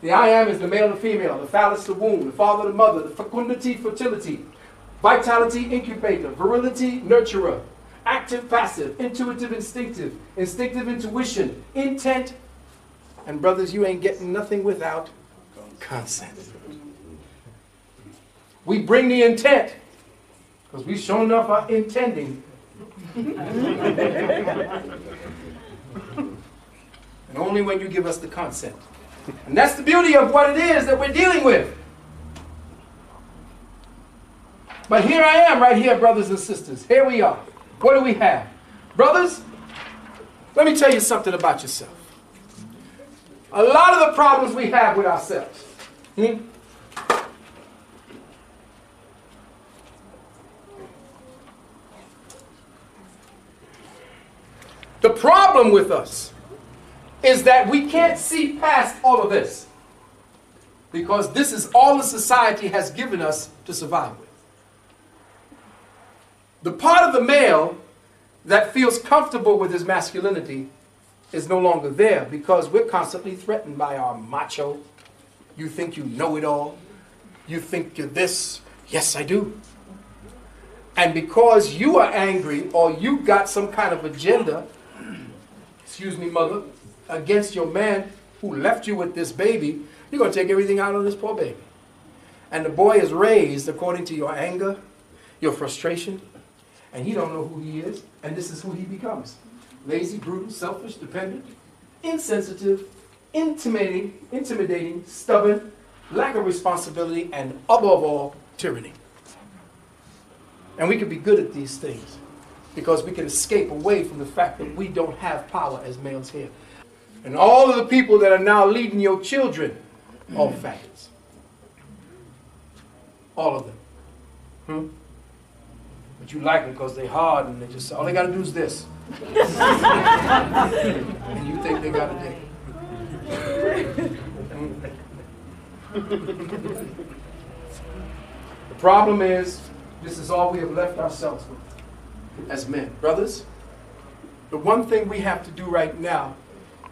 The I am is the male and female, the phallus, the womb, the father, the mother, the fecundity, fertility, vitality, incubator, virility, nurturer, active, passive, intuitive, instinctive, instinctive intuition, intent. And brothers, you ain't getting nothing without consent. We bring the intent because we sure enough are intending. And only when you give us the consent. And that's the beauty of what it is that we're dealing with. But here I am right here, brothers and sisters. Here we are. What do we have? Brothers, let me tell you something about yourself. A lot of the problems we have with ourselves. The problem with us is that we can't see past all of this. Because this is all the society has given us to survive with. The part of the male that feels comfortable with his masculinity is no longer there because we're constantly threatened by our macho. You think you know it all. You think you're this. Yes, I do. And because you are angry or you got some kind of agenda, excuse me, mother, against your man who left you with this baby, you're going to take everything out on this poor baby. And the boy is raised according to your anger, your frustration, and he don't know who he is, and this is who he becomes. Lazy, brutal, selfish, dependent, insensitive, intimidating, stubborn, lack of responsibility, and above all, tyranny. And we can be good at these things because we can escape away from the fact that we don't have power as males here. And all of the people that are now leading your children, all faggots. All of them. But you like them because they're hard and they just, all they got to do is this. And you think they got a dick. The problem is, this is all we have left ourselves with as men. Brothers, the one thing we have to do right now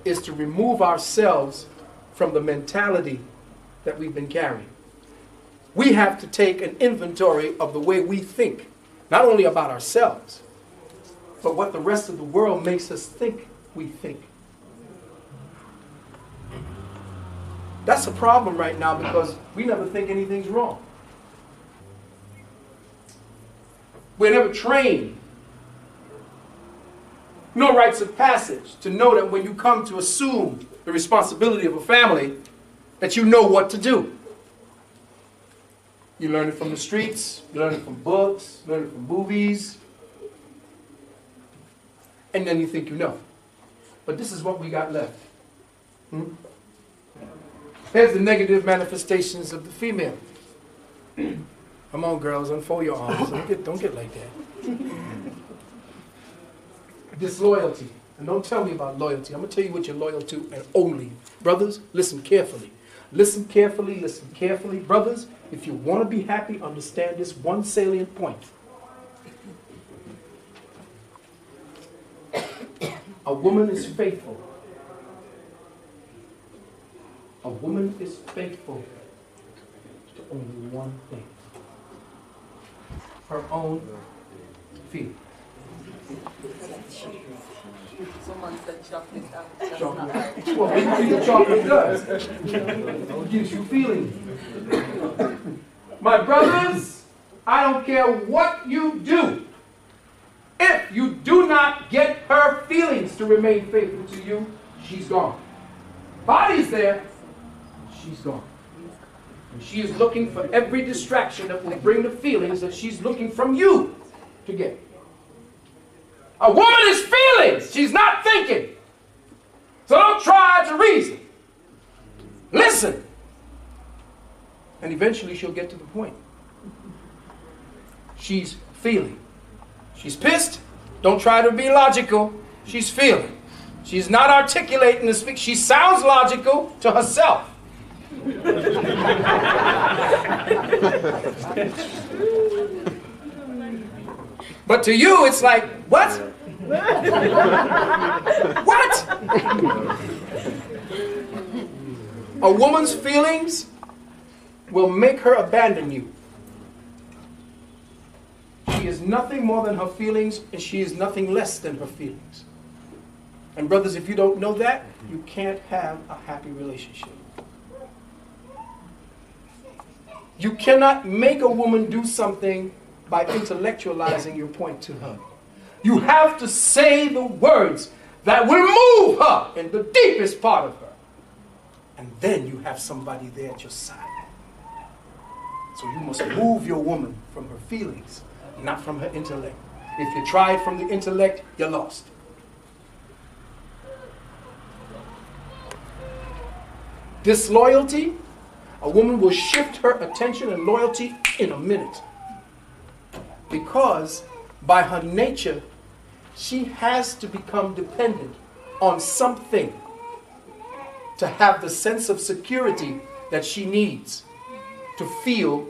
is to remove ourselves from the mentality that we've been carrying. We have to take an inventory of the way we think, not only about ourselves, but what the rest of the world makes us think we think. That's a problem right now because we never think anything's wrong. We're never trained. No rites of passage to know that when you come to assume the responsibility of a family, that you know what to do. You learn it from the streets, you learn it from books, you learn it from movies, and then you think you know. But this is what we got left. Here's the negative manifestations of the female. Come on, girls, unfold your arms. Don't get like that. Disloyalty. And don't tell me about loyalty. I'm going to tell you what you're loyal to and only. Brothers, listen carefully. Listen carefully, listen carefully. Brothers, if you want to be happy, understand this one salient point. A woman is faithful. A woman is faithful to only one thing. Her own feelings. Someone said chocolate. Well, we know what chocolate does. It gives you feelings. My brothers, I don't care what you do. If you do not get her feelings to remain faithful to you, she's gone. Body's there, she's gone. And she is looking for every distraction that will bring the feelings that she's looking from you to get. A woman is feelings. She's not thinking. So don't try to reason. Listen. And eventually she'll get to the point. She's feeling. She's pissed. Don't try to be logical. She's feeling. She's not articulating to speak. She sounds logical to herself. But to you, it's like, what? What? A woman's feelings will make her abandon you. She is nothing more than her feelings, and she is nothing less than her feelings. And brothers, if you don't know that, you can't have a happy relationship. You cannot make a woman do something by intellectualizing your point to her. You have to say the words that will move her in the deepest part of her. And then you have somebody there at your side. So you must move your woman from her feelings, not from her intellect. If you tried from the intellect, you're lost. Disloyalty, a woman will shift her attention and loyalty in a minute. Because by her nature, she has to become dependent on something to have the sense of security that she needs to feel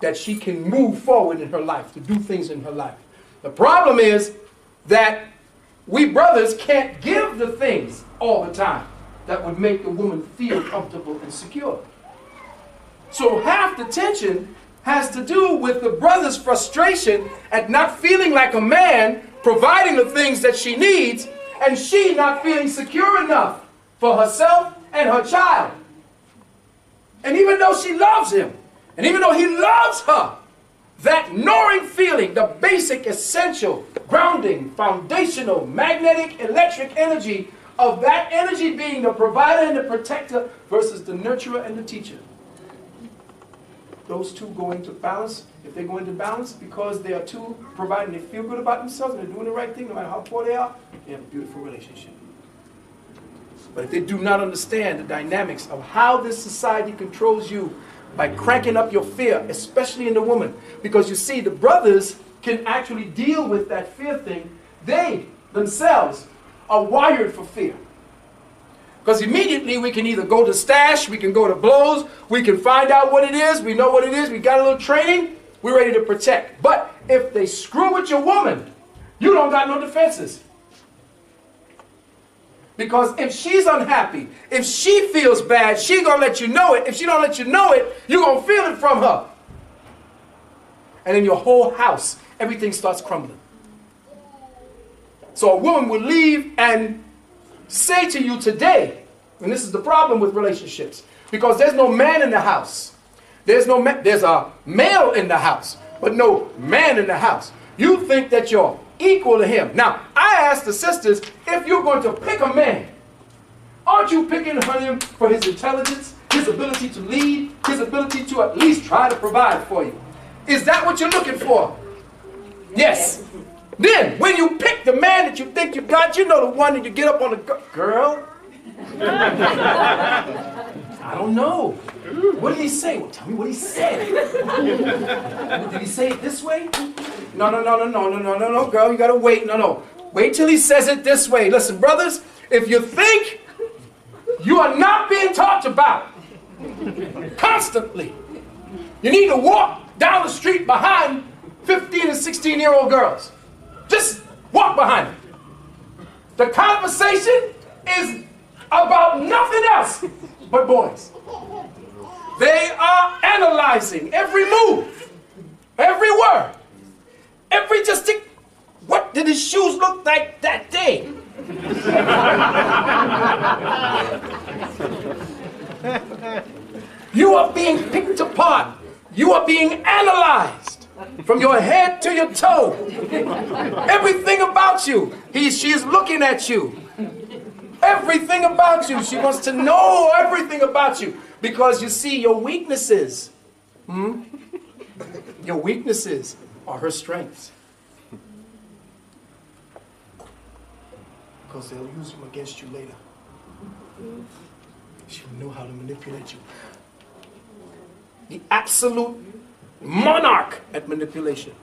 that she can move forward in her life, to do things in her life. The problem is that we brothers can't give the things all the time that would make the woman feel comfortable and secure. So half the tension has to do with the brother's frustration at not feeling like a man providing the things that she needs, and she not feeling secure enough for herself and her child. And even though she loves him, and even though he loves her, that gnawing feeling, the basic, essential, grounding, foundational, magnetic, electric energy of that energy being the provider and the protector versus the nurturer and the teacher. Those two go into balance. If they go into balance because they are two providing, they feel good about themselves and they're doing the right thing no matter how poor they are, they have a beautiful relationship. But if they do not understand the dynamics of how this society controls you by cranking up your fear, especially in the woman, because you see, the brothers can actually deal with that fear thing. They themselves are wired for fear. Because immediately we can either go to stash, we can go to blows, we can find out what it is, we know what it is, we got a little training, we're ready to protect. But if they screw with your woman, you don't got no defenses. Because if she's unhappy, if she feels bad, she's going to let you know it. If she don't let you know it, you're going to feel it from her. And in your whole house, everything starts crumbling. So a woman will leave and say to you today, and this is the problem with relationships, because there's no man in the house. There's a male in the house, but no man in the house. You think that you're equal to him. Now, I ask the sisters, if you're going to pick a man, aren't you picking him for his intelligence, his ability to lead, his ability to at least try to provide for you? Is that what you're looking for? Yes. Then, when you pick the man that you think you got, you know the one that you get up on the girl. I don't know. What did he say? Well, tell me what he said. Did he say it this way? No, girl, you gotta wait. No. Wait till he says it this way. Listen, brothers, if you think you are not being talked about constantly, you need to walk down the street behind 15 and 16-year-old girls. Just walk behind them. The conversation is about nothing else but boys. They are analyzing every move, every word, every distinct. What did his shoes look like that day? You are being picked apart. You are being analyzed from your head to your toe. Everything about you. She's looking at you. Everything about you. She wants to know everything about you. Because you see, your weaknesses, your weaknesses are her strengths. Because they'll use them against you later. She'll know how to manipulate you. The absolute monarch at manipulation.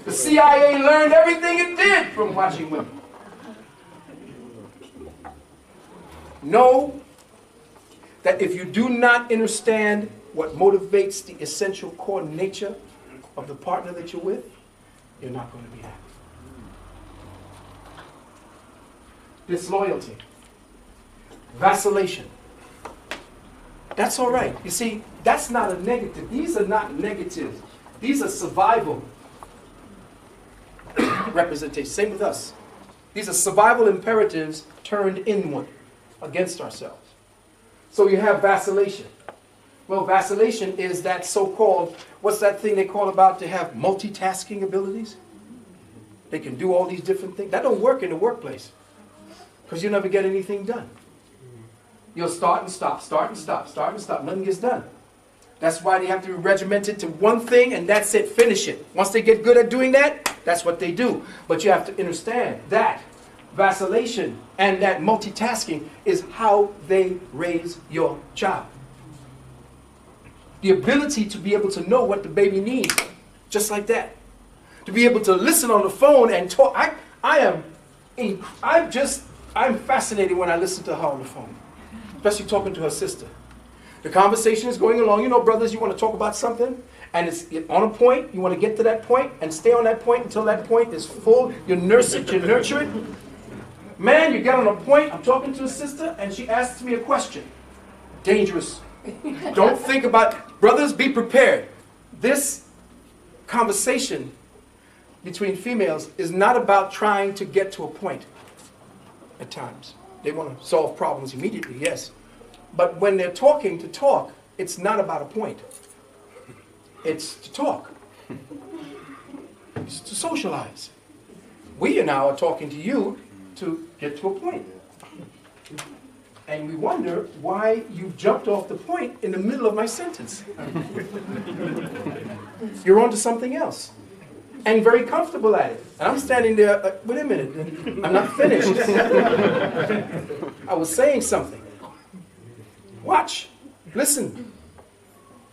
The CIA learned everything it did from watching women. Know that if you do not understand what motivates the essential core nature of the partner that you're with, you're not going to be happy. disloyalty, vacillation. That's all right. You see, that's not a negative. These are not negatives. These are survival representations. Same with us. These are survival imperatives turned inward against ourselves. So you have vacillation. Well, vacillation is that so-called, what's that thing they call about to have multitasking abilities? They can do all these different things. That don't work in the workplace because you never get anything done. You'll start and stop, start and stop, start and stop. Nothing gets done. That's why they have to be regimented to one thing and that's it, finish it. Once they get good at doing that, that's what they do. But you have to understand that vacillation and that multitasking is how they raise your child. The ability to be able to know what the baby needs, just like that. To be able to listen on the phone and talk. I'm fascinated when I listen to her on the phone, especially talking to her sister. The conversation is going along. You know, brothers, you want to talk about something, and it's on a point. You want to get to that point and stay on that point until that point is full. You nurse it, you nurture it. Man, you get on a point. I'm talking to a sister, and she asks me a question. Dangerous. Don't think about, brothers, be prepared. This conversation between females is not about trying to get to a point at times. They want to solve problems immediately, yes. But when they're talking to talk, it's not about a point. It's to talk. It's to socialize. We now are talking to you to get to a point. And we wonder why you jumped off the point in the middle of my sentence. You're on to something else. And very comfortable at it. And I'm standing there, wait a minute, I'm not finished. I was saying something. Watch, listen.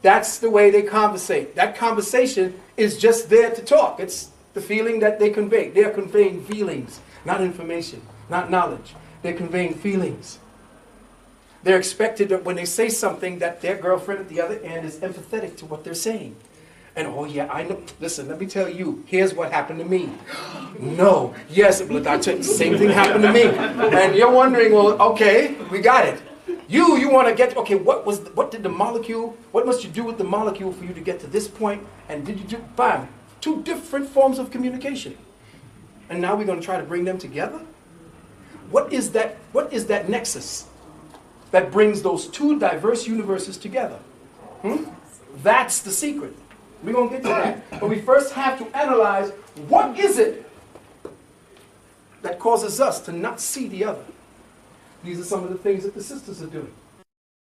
That's the way they conversate. That conversation is just there to talk. It's the feeling that they convey. They're conveying feelings, not information, not knowledge. They're conveying feelings. They're expected that when they say something that their girlfriend at the other end is empathetic to what they're saying. And oh yeah, I know, listen, let me tell you, here's what happened to me. No, yes, but I tell you, the same thing happened to me. And you're wondering, well, okay, we got it. You want to get, okay, what did the molecule, what must you do with the molecule for you to get to this point? And did you do, bam, two different forms of communication. And now we're going to try to bring them together? What is that nexus that brings those two diverse universes together? That's the secret. We're going to get to that. But we first have to analyze what is it that causes us to not see the other. These are some of the things that the sisters are doing.